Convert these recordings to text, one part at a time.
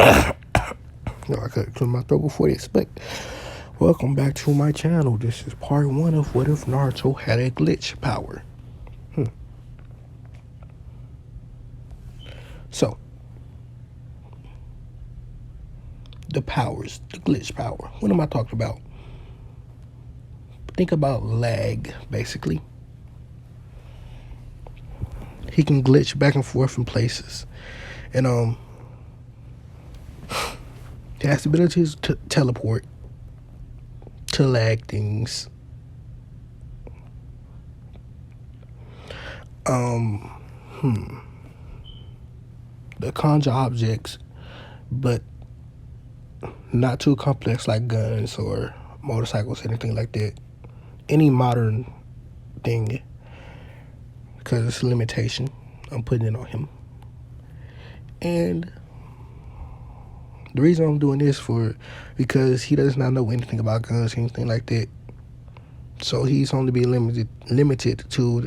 No, I could clear my throat before this, but welcome back to my channel. This is part one of What If Naruto Had a Glitch Power. So, the powers, the glitch power. What am I talking about? Think about lag, basically. He can glitch back and forth in places. And he has the ability to teleport, to lag things. The conjure objects, but not too complex like guns or motorcycles, anything like that. Any modern thing, because it's a limitation. I'm putting it on him. And the reason I'm doing this because he does not know anything about guns, anything like that. So he's only be limited to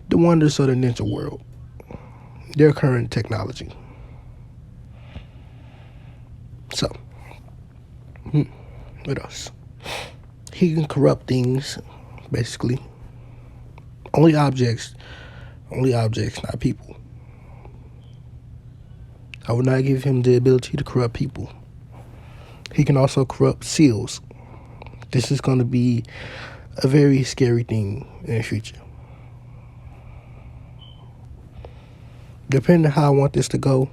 the wonders of the ninja world, their current technology. So, what else? He can corrupt things, basically. Only objects, not people. I would not give him the ability to corrupt people. He can also corrupt seals. This is going to be a very scary thing in the future. Depending on how I want this to go.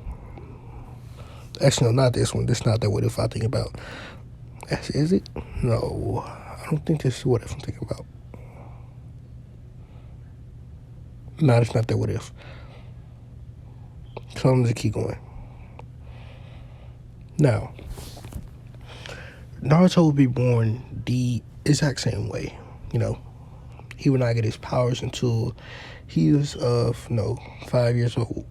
Actually, no, not this one. This is not that what if I think about. Is it? No, I don't think this is what if I'm thinking about. No, it's not that what if. So I'm just keep going. Now, Naruto would be born the exact same way. He would not get his powers until he was 5 years old.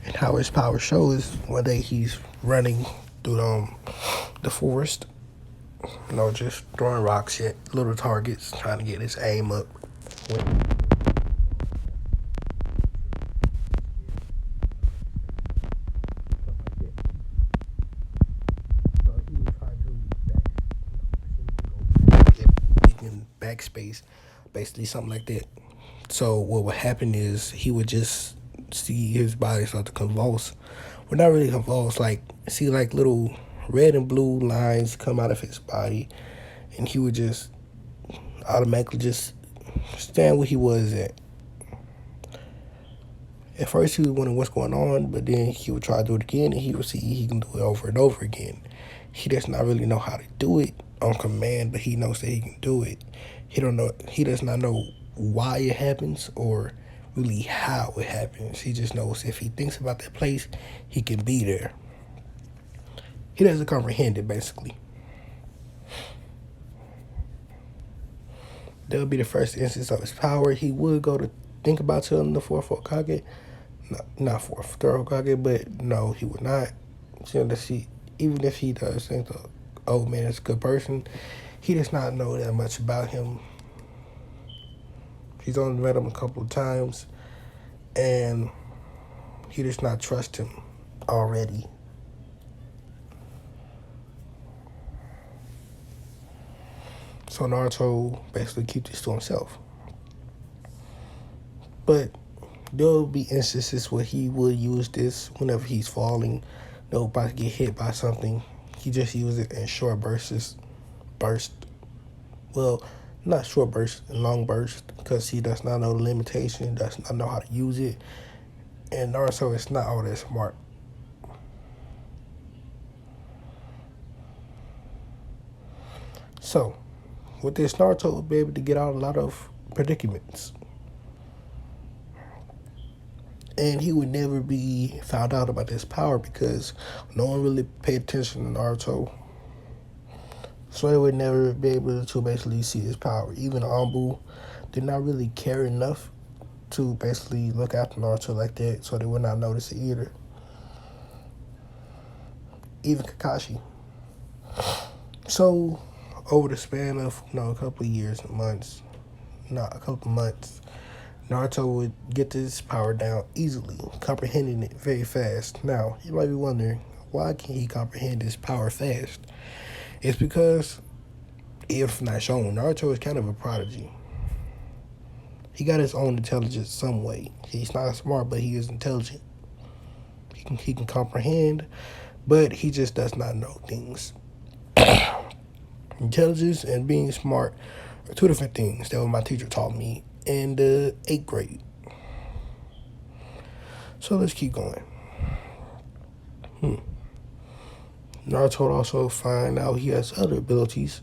And how his power shows, one day he's running through the forest, just throwing rocks at little targets, trying to get his aim up. Backspace, basically something like that. So what would happen is he would just see his body start to convulse. Well, not really convulse, see little red and blue lines come out of his body, and he would just automatically just stand where he was at. At first he was wondering what's going on, but then he would try to do it again, and he would see he can do it over and over again. He does not really know how to do it on command, but he knows that he can do it. He does not know why it happens or really how it happens. He just knows if he thinks about that place, he can be there. He doesn't comprehend it, basically. That would be the first instance of his power. He would go to think about telling the fourth Hokage. No, not fourth, third Hokage, but no, he would not. Even if he does think the old man is a good person, he does not know that much about him. He's only met him a couple of times, and he does not trust him already. So Naruto basically keeps this to himself. But there will be instances where he would use this whenever he's falling, about to get hit by something. He just uses it in short bursts. Well, not short bursts, long bursts, because he does not know the limitation, does not know how to use it. And Naruto is not all that smart. So, with this, Naruto will be able to get out a lot of predicaments. And he would never be found out about this power because no one really paid attention to Naruto. So they would never be able to basically see his power. Even Anbu did not really care enough to basically look after Naruto like that, so they would not notice it either. Even Kakashi. So over the span of a couple of years and months, not a couple of months, Naruto would get this power down easily, comprehending it very fast. Now, you might be wondering, why can he comprehend this power fast? It's because, if not shown, Naruto is kind of a prodigy. He got his own intelligence some way. He's not smart, but he is intelligent. He can comprehend, but he just does not know things. Intelligence and being smart are two different things. That was my teacher taught me in the 8th grade. So let's keep going. Naruto also find out he has other abilities.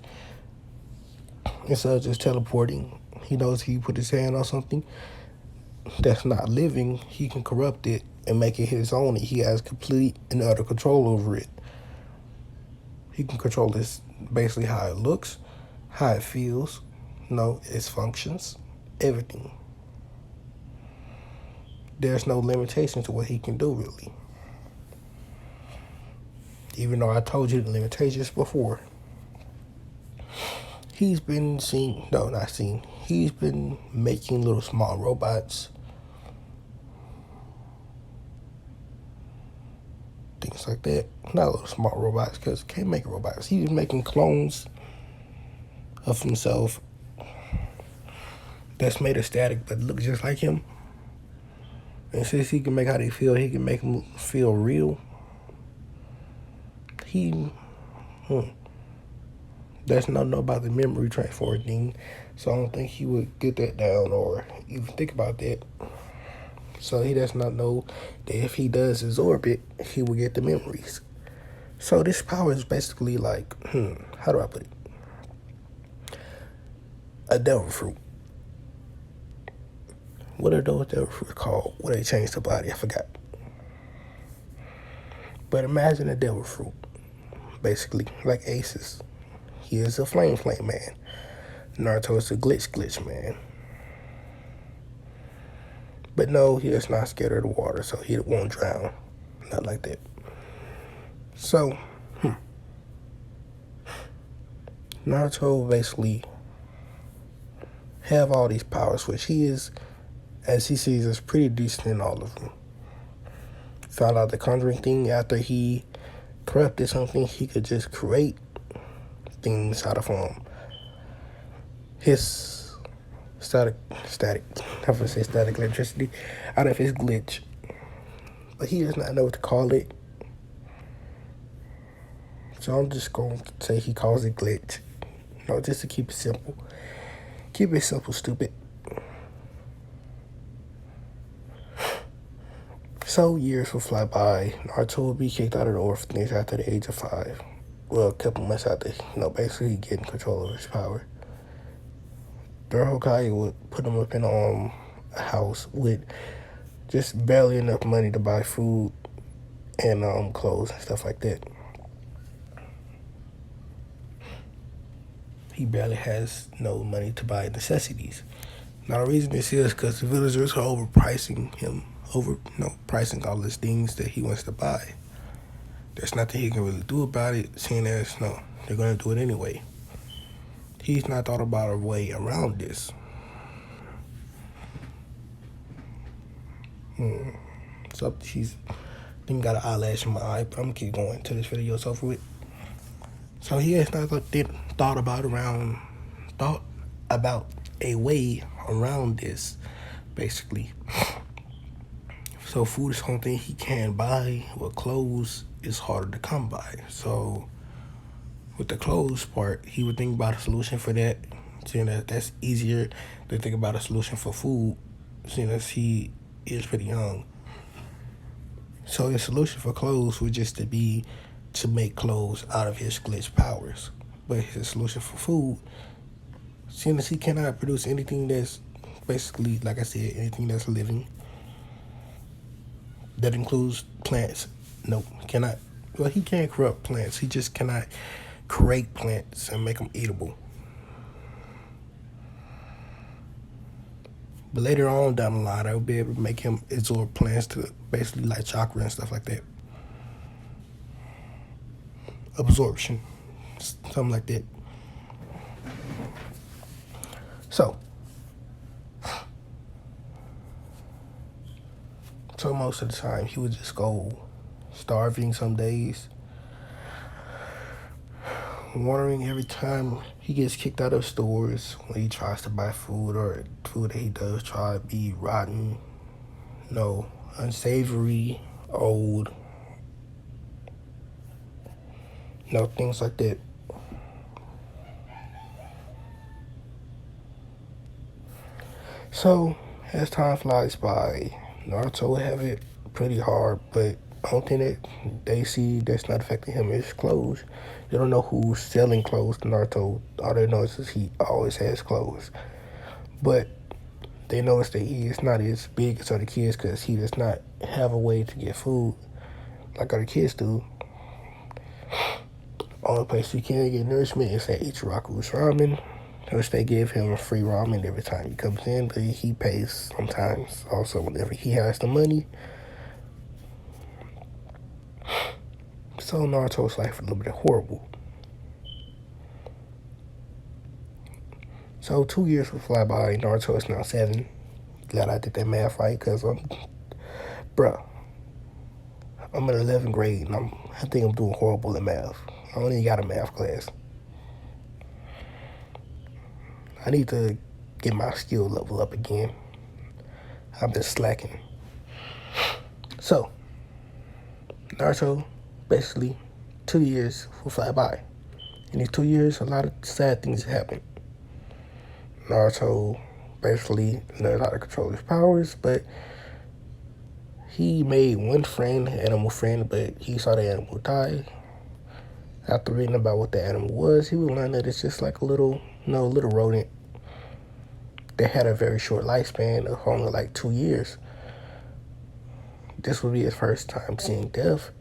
Instead of just teleporting, he knows if he put his hand on something that's not living, he can corrupt it and make it his own. He has complete and utter control over it. He can control this, basically how it looks, how it feels, its functions, everything. There's no limitation to what he can do, really. Even though I told you the limitations before. He's been he's been making little small robots. Things like that. Not little small robots, because he can't make robots. He's making clones of himself that's made of static but look just like him. And since he can make how they feel, he can make them feel real. He does not know about the memory transfer thing, so I don't think he would get that down or even think about that. So he does not know that if he does absorb it, he will get the memories. So this power is basically like, how do I put it? A devil fruit. What are those devil fruits called? What they change the body? I forgot. But imagine a devil fruit, basically, like Aces. He is a flame man. Naruto is a glitch man. But no, he is not scared of the water, so he won't drown. Not like that. So, Naruto basically have all these powers, which he is, as he sees, is pretty decent in all of them. Found out the conjuring thing after he corrupted something, he could just create things out of his static, I would say static electricity, out of his glitch. But he does not know what to call it. So I'm just going to say he calls it glitch. Just to keep it simple. Keep it simple, stupid. So years will fly by. Naruto will be kicked out of the orphanage after the age of 5. Well, a couple months after, basically getting control of his power. The Hokage would put him up in a house with just barely enough money to buy food and clothes and stuff like that. He barely has no money to buy necessities. Now the reason this is because the villagers are overpricing him, pricing all these things that he wants to buy. There's nothing he can really do about it, seeing as they're gonna do it anyway. He's not thought about a way around this. So she's got an eyelash in my eye, but I'm gonna keep going till this video is over with. So he has not thought about a way around this, basically. So food is something he can buy, but clothes is harder to come by. So with the clothes part, he would think about a solution for that, seeing that that's easier than think about a solution for food, seeing as he is pretty young. So the solution for clothes would just to make clothes out of his glitch powers. But his solution for food, seeing as he cannot produce anything that's basically, like I said, anything that's living, that includes plants. No, he cannot. Well, he can corrupt plants. He just cannot create plants and make them eatable. But later on down the line, I will be able to make him absorb plants to basically like chakra and stuff like that. Absorption, something like that. So, So most of the time, he would just go starving some days, wondering every time he gets kicked out of stores when he tries to buy food, or food that he does try to be rotten, no, unsavory, old, things like that. So as time flies by, Naruto will have it pretty hard, but only thing that they see that's not affecting him is clothes. They don't know who's selling clothes to Naruto. All they know is he always has clothes. But they notice that he is not as big as other kids because he does not have a way to get food like other kids do. Only place you can get nourishment is at Ichiraku's Ramen, which they give him free ramen every time he comes in, but he pays sometimes also whenever he has the money. So Naruto's life is a little bit horrible. So 2 years will fly by. Naruto is now 7. Glad I did that math right, because bruh, I'm in 11th grade and I think I'm doing horrible in math. I don't even got a math class. I need to get my skill level up again. I've been slacking. So, Naruto, basically, 2 years will fly by. In these 2 years, a lot of sad things happen. Naruto basically learned how to control his powers, but he made one friend, animal friend, but he saw the animal die. After reading about what the animal was, he would learn that it's just like a little rodent that had a very short lifespan of only like 2 years. This would be his first time seeing death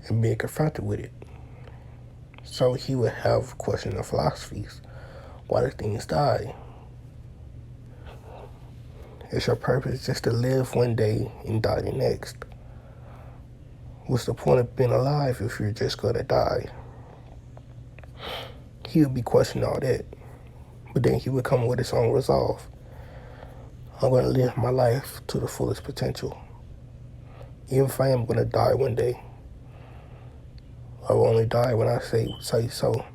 and being confronted with it. So he would have questions of philosophies. Why do things die? Is your purpose just to live one day and die the next? What's the point of being alive if you're just gonna die? He would be questioning all that. But then he would come with his own resolve. I'm gonna live my life to the fullest potential. Even if I am gonna die one day, I will only die when I say so.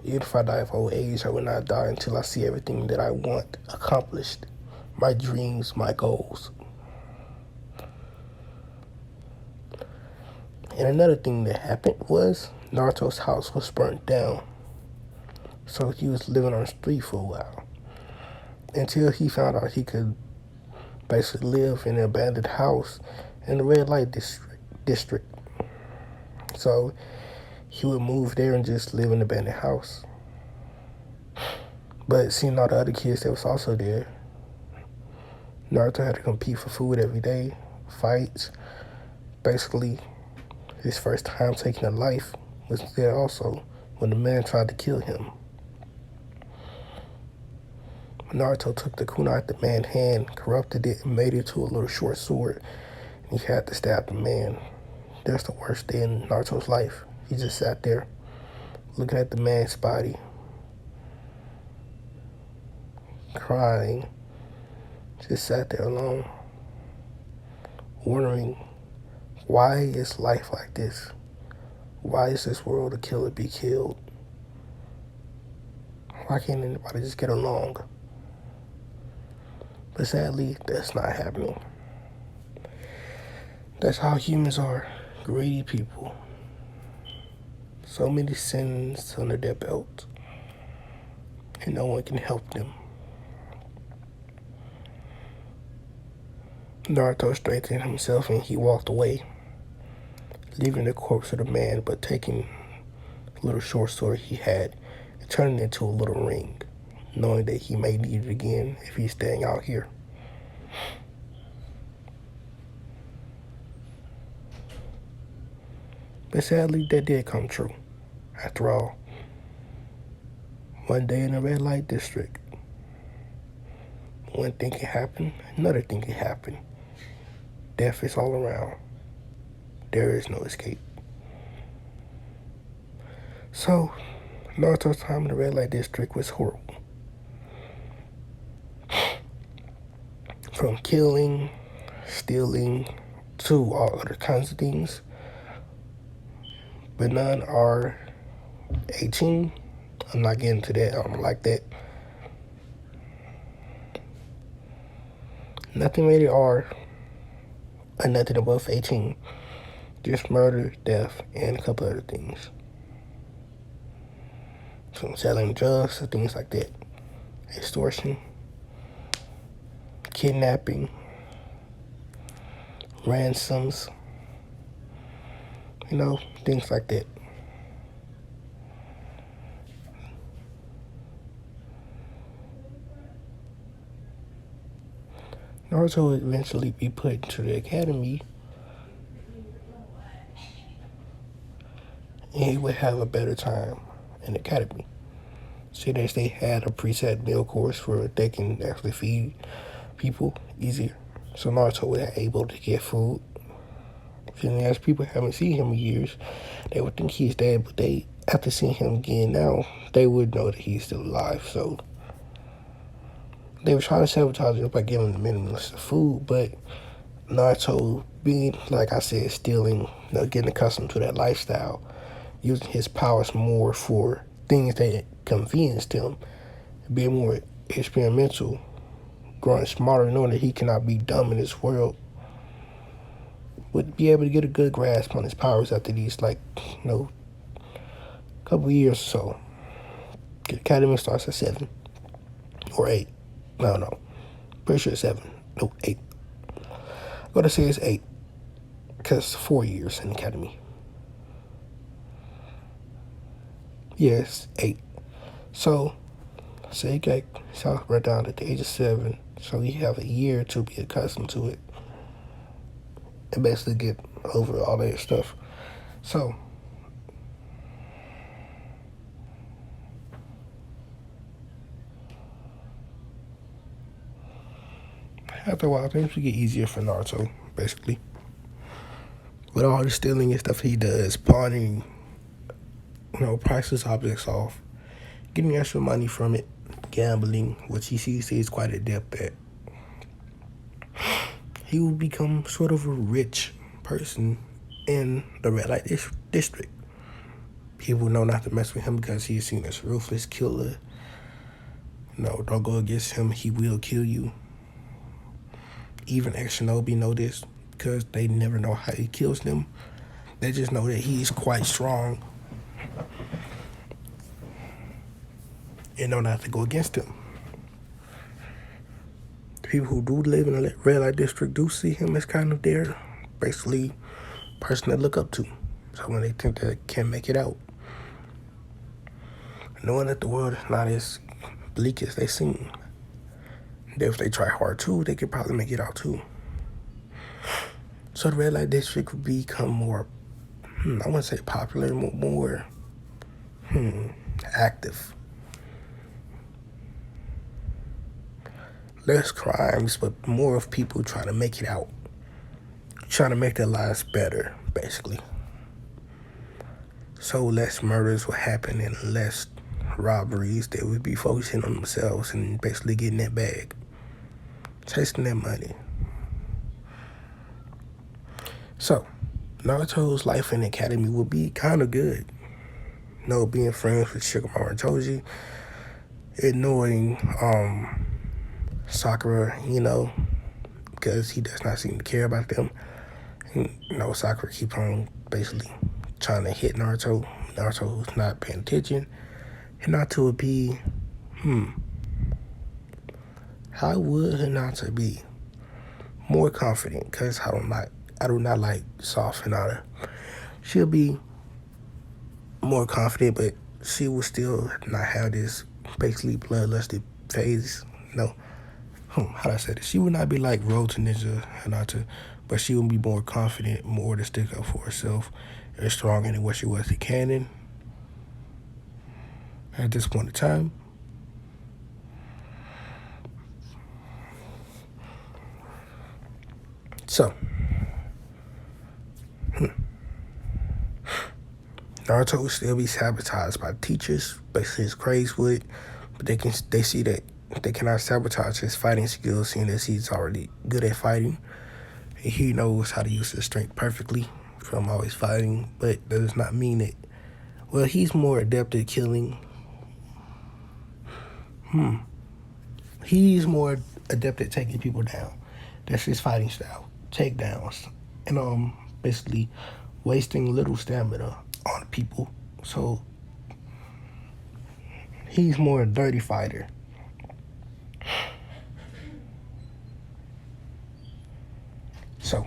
Even if I die of old age, I will not die until I see everything that I want accomplished. My dreams, my goals. And another thing that happened was Naruto's house was burnt down. So he was living on the street for a while. Until he found out he could basically live in an abandoned house in the red light district. So he would move there and just live in an abandoned house. But seeing all the other kids that was also there, Naruto had to compete for food every day, fights. Basically, his first time taking a life was there also when the man tried to kill him. Naruto took the kunai out the man's hand, corrupted it, and made it to a little short sword. And he had to stab the man. That's the worst day in Naruto's life. He just sat there, looking at the man's body, crying, just sat there alone, wondering, why is life like this? Why is this world a killer be killed? Why can't anybody just get along? But sadly, that's not happening. That's how humans are. Greedy people. So many sins under their belt, and no one can help them. Naruto straightened himself and he walked away, leaving the corpse of the man, but taking a little short sword he had and turning it into a little ring, knowing that he may need it again if he's staying out here. But sadly, that did come true. After all, one day in the red light district, one thing can happen, another thing can happen. Death is all around. There is no escape. So, Naruto's time in the red light district was horrible. From killing, stealing, to all other kinds of things, but none are 18. I'm not getting to that. I don't like that. Nothing rated R, and nothing above 18. Just murder, theft, and a couple other things. So selling drugs and things like that. Extortion, kidnapping, ransoms, things like that. Naruto would eventually be put into the academy, and he would have a better time in the academy. See, they had a preset meal course where they can actually feed people easier. So Naruto was able to get food. And as people haven't seen him in years, they would think he's dead, but after seeing him again now, they would know that he's still alive. So they were trying to sabotage him by giving him the minimum of food, but Naruto, being, like I said, stealing, getting accustomed to that lifestyle, using his powers more for things that convenienced him, being more experimental, growing smarter, knowing that he cannot be dumb in this world, would be able to get a good grasp on his powers after these, couple years or so. The academy starts at 7 or 8. No. Pretty sure it's 7. No, 8. I'm going to say it's 8 because 4 years in the academy. Yes, 8. So he got himself right down at the age of 7. So he have a year to be accustomed to it and basically get over all that stuff. So after a while, things will get easier for Naruto, basically. With all the stealing and stuff he does, pawning, priceless objects off, getting extra money from it, gambling, which he sees he's quite adept at. He will become sort of a rich person in the red light district. People know not to mess with him because he's seen as a ruthless killer. Don't go against him, he will kill you. Even ex-shinobi know this because they never know how he kills them. They just know that he's quite strong and know not to go against him. People who do live in the red light district do see him as kind of their, basically, person to look up to. So when they think they can't make it out, knowing that the world is not as bleak as they seem, that if they try hard too, they could probably make it out too. So the red light district would become more, I wouldn't say popular, more active. Less crimes, but more of people trying to make it out. Trying to make their lives better, basically. So less murders will happen and less robberies. They would be focusing on themselves and basically getting that bag. Chasing that money. So, Naruto's life in the academy would be kind of good. Being friends with Shikamaru and Choji. Ignoring Sakura, because he does not seem to care about them. And, Sakura keeps on basically trying to hit Naruto. Naruto's not paying attention. And Naruto would be, how would Hinata be more confident? Because I do not like soft Hinata. She'll be more confident, but she will still not have this basically bloodlusted phase. How do I say this? She would not be like Road to Ninja Hinata, but she would be more confident, more to stick up for herself, and stronger than what she was in canon at this point in time. So, Naruto will still be sabotaged by teachers, basically his grades would, but they see that they cannot sabotage his fighting skills, seeing as he's already good at fighting. He knows how to use his strength perfectly from always fighting, but that does not mean it. Well, he's more adept at killing. He's more adept at taking people down. That's his fighting style. Takedowns. And basically wasting little stamina on people. So he's more a dirty fighter. So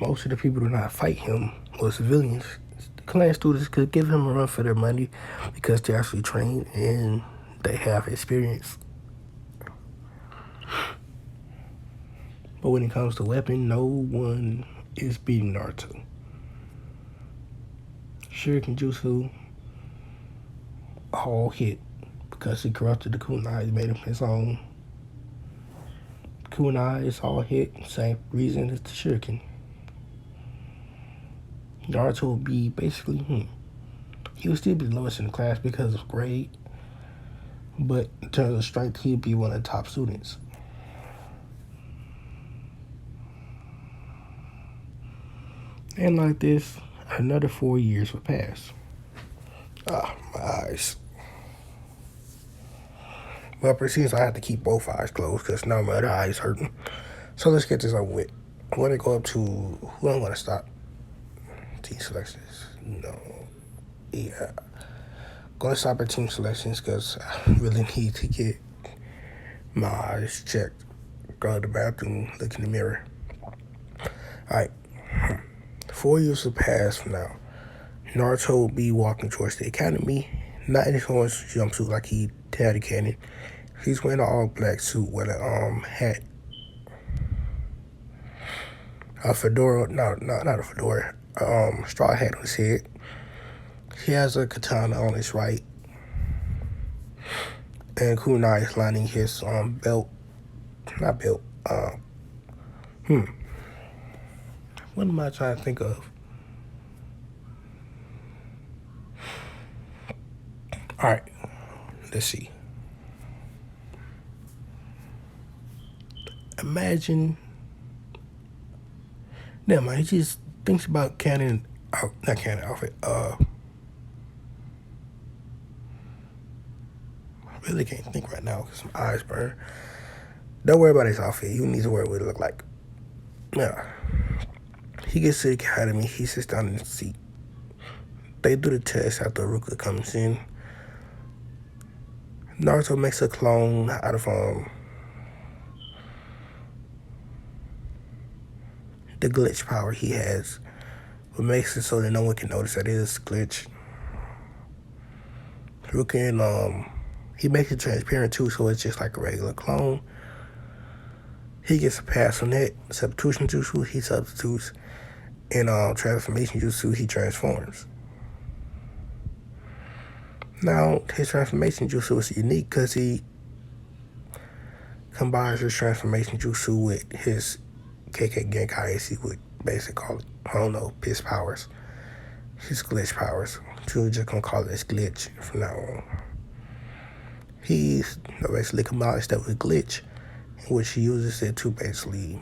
most of the people do not fight him were civilians. The clan students could give him a run for their money because they're actually trained and they have experience. But when it comes to weapon, no one is beating Naruto. Shuriken Jutsu, all hit because he corrupted the kunai. He made him his own. Kunai is all hit, same reason as the Shuriken. Naruto will be basically, he would still be the lowest in the class because of grade, but in terms of strength, he'd be one of the top students. And like this, another 4 years would pass. My eyes. Well, it seems I have to keep both eyes closed because now my other eye is hurting. So let's get this over with. I'm going to go up to, who I'm going to stop? Team selections. No. Yeah. Going to stop at team selections because I really need to get my eyes checked. Go to the bathroom, look in the mirror. Alright. 4 years will pass from now. Naruto will be walking towards the academy, not in his orange jumpsuit like he had a cannon. He's wearing an all-black suit with a hat. A fedora, not a fedora, straw hat on his head. He has a katana on his right. And kunai is lining his belt. Not belt. What am I trying to think of? Alright. Let's see. Imagine. Never mind. He just thinks about canon. Not canon outfit. I really can't think right now because my eyes burn. Don't worry about his outfit. You need to worry what it look like. Yeah. He gets to the academy. He sits down in the seat. They do the test after Ruka comes in. Naruto makes a clone out of the glitch power he has. What makes it so that no one can notice that it is glitch. Ruka and he makes it transparent too, so it's just like a regular clone. He gets a pass on that. Substitution jutsu, he substitutes. And transformation jutsu, he transforms. Now, his transformation jutsu is unique because he combines his transformation jutsu with his KK Genkai, as he would basically call it. I don't know, his powers. His glitch powers. So we're just going to call it his glitch from now on. He's basically combines that with glitch, in which he uses it to basically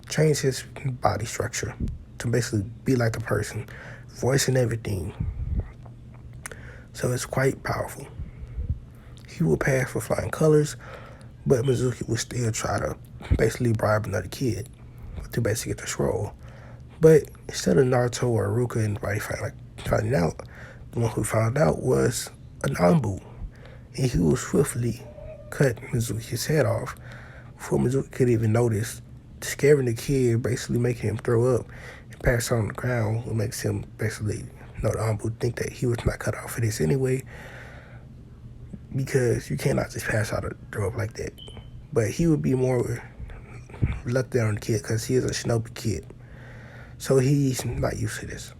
change his body structure to basically be like a person, voice and everything. So it's quite powerful. He will pass for flying colors, but Mizuki will still try to basically bribe another kid to basically get the scroll. But instead of Naruto or Ruka and everybody finding out, the one who found out was an Anbu. And he will swiftly cut Mizuki's head off before Mizuki could even notice, scaring the kid, basically making him throw up and pass out on the ground, what makes him basically the Anbu think that he was not cut out for this anyway, because you cannot just pass out or throw up like that. But he would be more reluctant on the kid because he is a shinobi kid. So he's not used to this.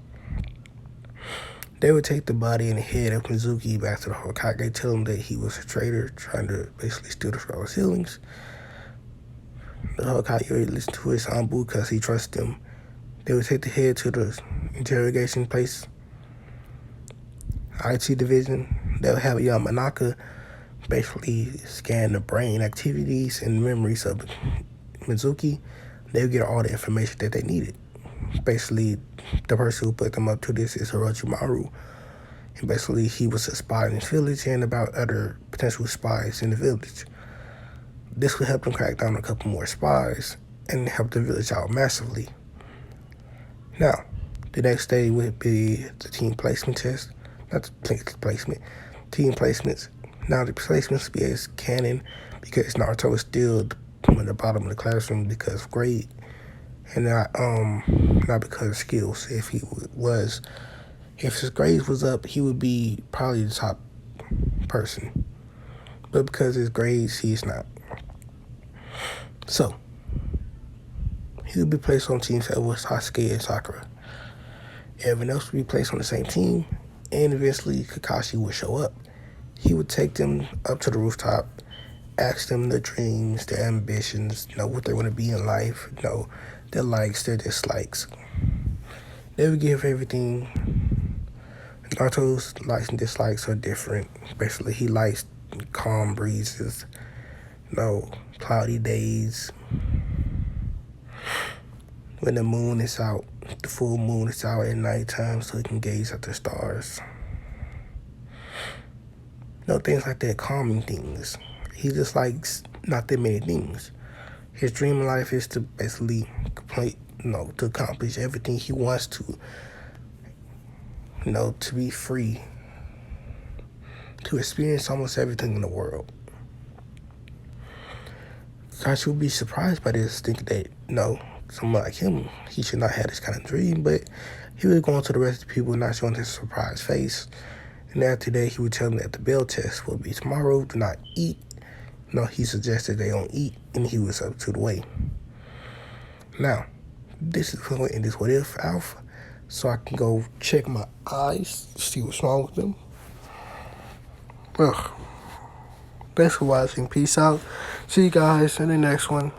They would take the body and the head of Mizuki back to the Hokage, tell him that he was a traitor trying to basically steal the scroll's healings. The Hokage would listen to his Anbu because he trusts him. They would take the head to the interrogation place, IT division. They'll have Yamanaka basically scan the brain activities and memories of Mizuki, they would get all the information that they needed. Basically, the person who put them up to this is Orochimaru. And basically, he was a spy in his village and about other potential spies in the village. This would help them crack down on a couple more spies and help the village out massively. Now, the next day would be the team placement test. Not the placement, team placements. Now, the placements would be as canon because Naruto is still at the bottom of the classroom because of grade and not because of skills. If his grades was up, he would be probably the top person. But because of his grades, he's not. So, he would be placed on teams that was Sasuke and Sakura. Everyone else would be placed on the same team, and eventually Kakashi would show up. He would take them up to the rooftop, ask them their dreams, their ambitions, what they want to be in life, their likes, their dislikes. They would give everything. Naruto's likes and dislikes are different. Basically, he likes calm breezes, cloudy days. When the moon is out, the full moon is out at nighttime so he can gaze at the stars. Things like that, calming things. He just likes not that many things. His dream in life is to basically to accomplish everything he wants to, to be free, to experience almost everything in the world. Kakashi would be surprised by this, thinking that, someone like him, he should not have this kind of dream, but he would go on to the rest of the people, not showing his surprised face. And after that, he would tell them that the bell test will be tomorrow, do not eat. He suggested they don't eat, and he was up to the way. Now, this is going to end this What If Alpha, so I can go check my eyes, see what's wrong with them. Well, thanks for watching. Peace out. See you guys in the next one.